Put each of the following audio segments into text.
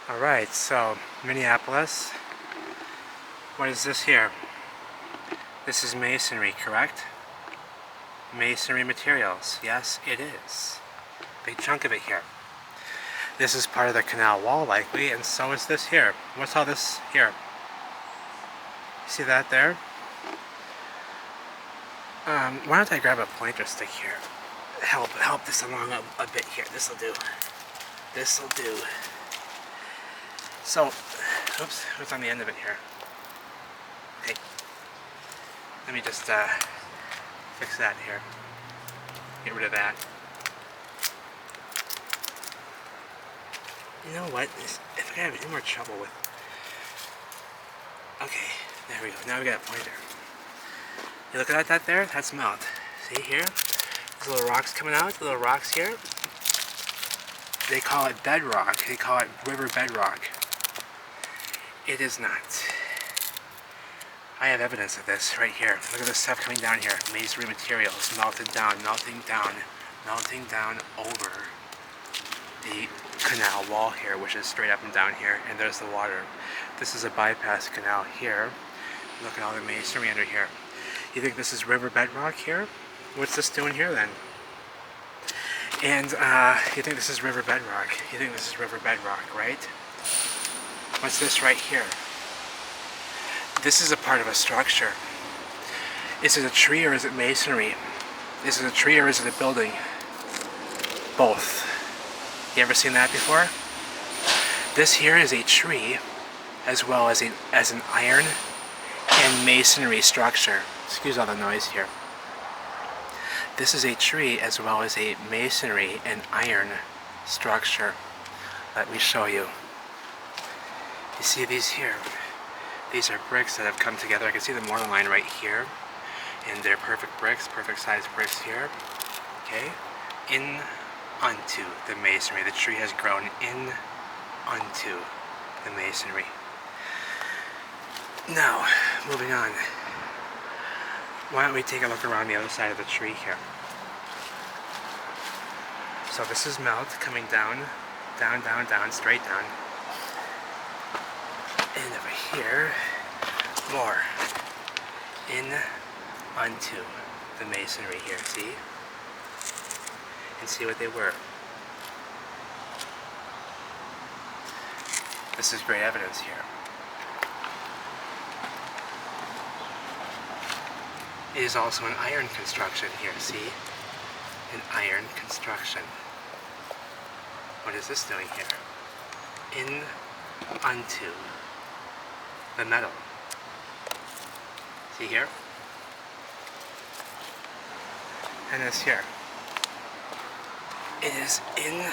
Alright, so Minneapolis. What is this here? This is masonry, correct? Masonry materials. Yes, it is. Big chunk of it here. This is part of the canal wall, likely, and so is this here. What's all this here? See that there? Why don't I grab a pointer stick here? Help this along a bit here. This'll do. This'll do. So, oops, what's on the end of it here? Hey, let me just fix that here. Get rid of that. You know what? If I have any more trouble with... Okay, there we go. Now we got a pointer. You look at that there? That's melt. See here? These little rocks coming out, the little rocks here. They call it bedrock. They call it river bedrock. It is not. I have evidence of this right here. Look at this stuff coming down here. Masonry materials melted down, melting down over the canal wall here, which is straight up and down here, and there's the water. This is a bypass canal here. Look at all the masonry under here. You think this is river bedrock here? What's this doing here then? And you think this is river bedrock. You think this is river bedrock, right? What's this right here? This is a part of a structure. Is it a tree or is it masonry? Is it a tree or is it a building? Both. You ever seen that before? This here is a tree as well as an iron and masonry structure. Excuse all the noise here. This is a tree as well as a masonry and iron structure. Let me show you. You see these here? These are bricks that have come together. I can see the mortar line right here. And they're perfect bricks, perfect sized bricks here. Okay? In onto the masonry. The tree has grown in onto the masonry. Now, moving on. Why don't we take a look around the other side of the tree here? So this is melt coming down, straight down. And over here, more in onto the masonry here, see? And see what they were. This is great evidence here. It is also an iron construction here, see? An iron construction. What is this doing here? In onto the metal. See here? And this here. It is in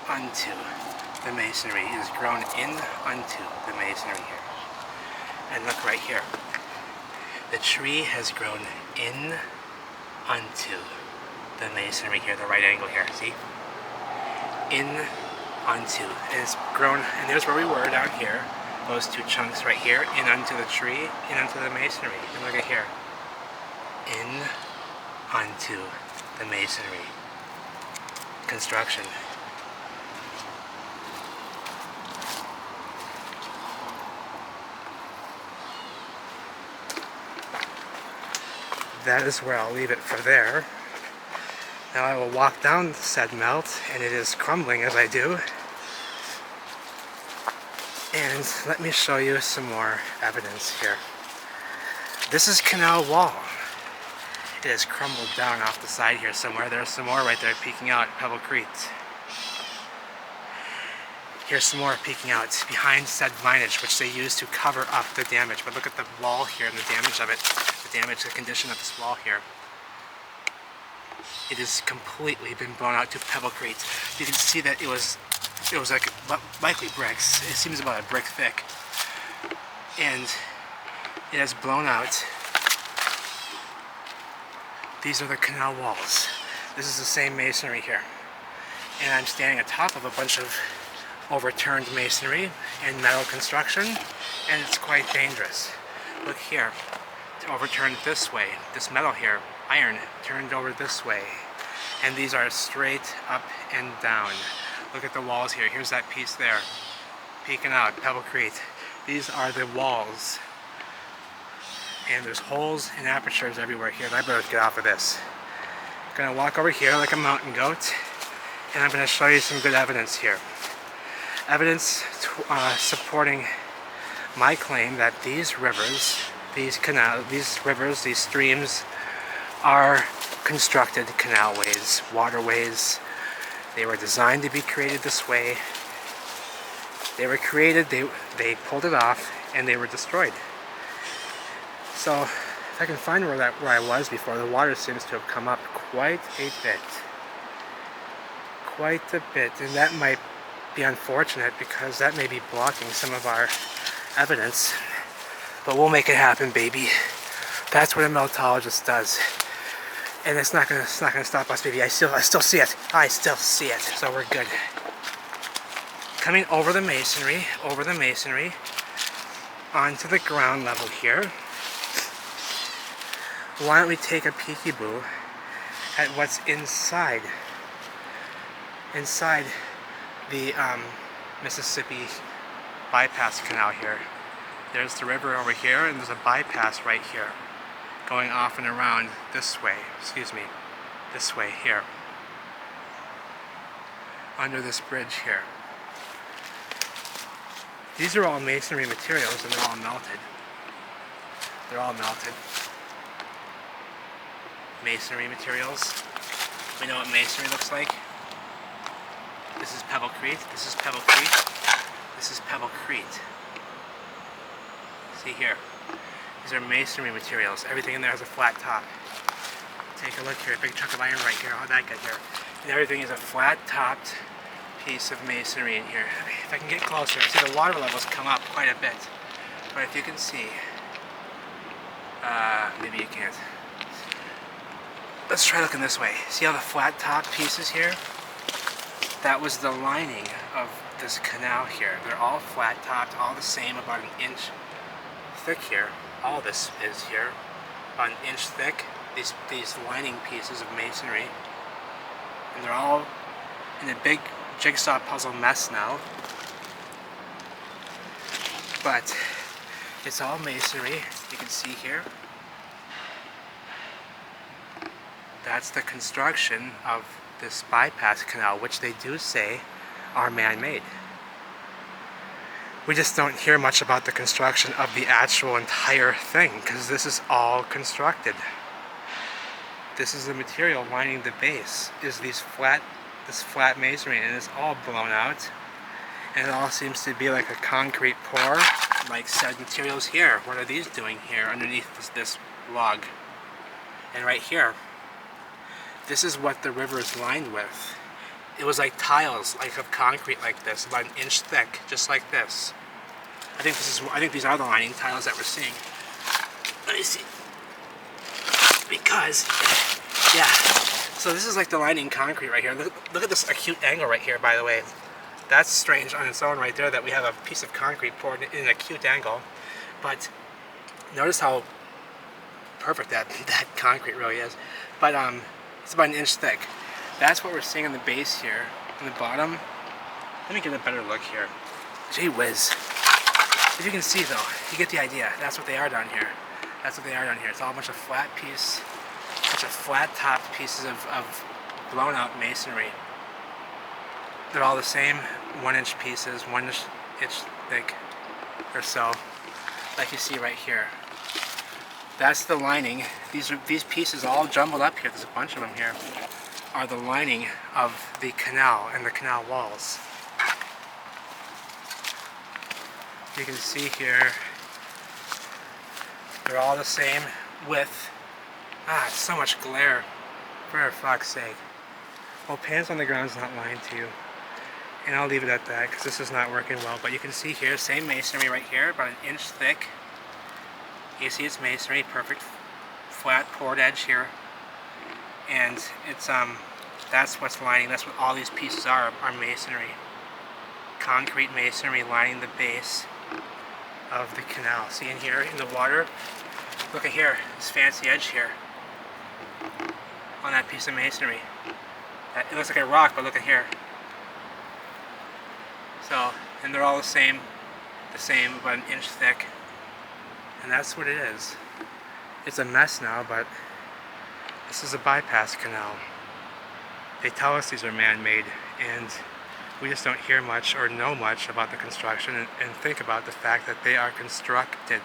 onto the masonry. It is grown in onto the masonry here. And look right here. The tree has grown in onto the masonry here, the right angle here, see? In onto. And it's grown, and there's where we were down here. Those two chunks right here, in onto the tree, in onto the masonry. And look at here. In onto the masonry. Construction. That is where I'll leave it for there. Now I will walk down said melt, and it is crumbling as I do. And let me show you some more evidence here. This is canal wall. It has crumbled down off the side here somewhere. There's some more right there peeking out at Pebble Creek. Here's some more peeking out behind said vinage, which they use to cover up the damage. But look at the wall here and the damage of it. The condition of this wall here. It has completely been blown out to Pebble Creek. You can see that it was like likely bricks. It seems about a brick thick. And it has blown out. These are the canal walls. This is the same masonry here. And I'm standing atop of a bunch of overturned masonry and metal construction, and it's quite dangerous. Look here. It's overturned this way. This metal here, iron, turned over this way. And these are straight up and down. Look at the walls here. Here's that piece there. peeking out, Pebble Creek. These are the walls. And there's holes and apertures everywhere here. I better get off of this. I'm gonna walk over here like a mountain goat, and I'm gonna show you some good evidence here. Evidence supporting my claim that these rivers, these rivers, these streams are constructed canalways, waterways. They were designed to be created this way. They were created, they pulled it off, and they were destroyed. So, if I can find where I was before, the water seems to have come up quite a bit. Quite a bit, and that might be unfortunate because that may be blocking some of our evidence. But we'll make it happen, baby. That's what a meltologist does. And it's not gonna stop us, baby. I still see it. I still see it. So we're good. Coming over the masonry, onto the ground level here. Why don't we take a peekaboo at what's inside the Mississippi bypass canal here. There's the river over here, and there's a bypass right here, going off and around this way, this way here, under this bridge here. These are all masonry materials, and they're all melted. They're all melted. Masonry materials. We know what masonry looks like. This is Pebble Creek. This is Pebble Creek. This is Pebble Creek. See here. These are masonry materials. Everything in there has a flat top. Take a look here. A big chunk of iron right here. How'd that get here? And everything is a flat-topped piece of masonry in here. If I can get closer, see the water levels come up quite a bit. But if you can see, maybe you can't. Let's try looking this way. See all the flat top pieces here? That was the lining of this canal here. They're all flat topped, all the same, about an inch thick here. All this is here, about an inch thick. These lining pieces of masonry. And they're all in a big jigsaw puzzle mess now. But it's all masonry, you can see here. That's the construction of this bypass canal, which they do say are man-made. We just don't hear much about the construction of the actual entire thing, because this is all constructed. This is the material lining the base, is this flat masonry, and it's all blown out. And it all seems to be like a concrete pour, like said materials here. What are these doing here underneath this log? And right here, this is what the river is lined with. It was like tiles, like of concrete like this, about an inch thick, just like this. I think these are the lining tiles that we're seeing. Let me see. Because, yeah. So this is like the lining concrete right here. Look at this acute angle right here, by the way. That's strange on its own right there, that we have a piece of concrete poured in an acute angle. But notice how perfect that concrete really is. But it's about an inch thick. That's what we're seeing on the base here. On the bottom, let me get a better look here. Gee whiz. As you can see though, you get the idea. That's what they are down here. That's what they are down here. It's all a bunch of flat topped pieces of blown out masonry. They're all the same 1 inch pieces, 1 inch thick or so, like you see right here. That's the lining. These pieces all jumbled up here, there's a bunch of them here, are the lining of the canal and the canal walls. You can see here, they're all the same width. Ah, so much glare, for fuck's sake. Well, pants on the ground is not lying to you. And I'll leave it at that because this is not working well. But you can see here, same masonry right here, about an inch thick. You see it's masonry, perfect flat poured edge here. And it's that's what's lining, that's what all these pieces are masonry. Concrete masonry lining the base of the canal. See in here, in the water, look at here, this fancy edge here on that piece of masonry. It looks like a rock, but look at here. So, and they're all the same, about an inch thick. And that's what it is. It's a mess now, but this is a bypass canal. They tell us these are man-made, and we just don't hear much or know much about the construction and think about the fact that they are constructed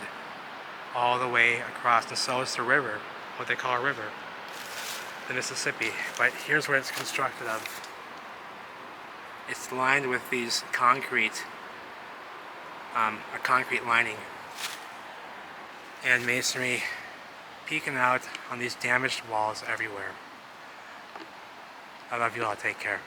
all the way across, and so is the river, what they call a river, the Mississippi. But here's what it's constructed of. It's lined with these concrete, a concrete lining, and masonry peeking out on these damaged walls everywhere. I love you all. Take care.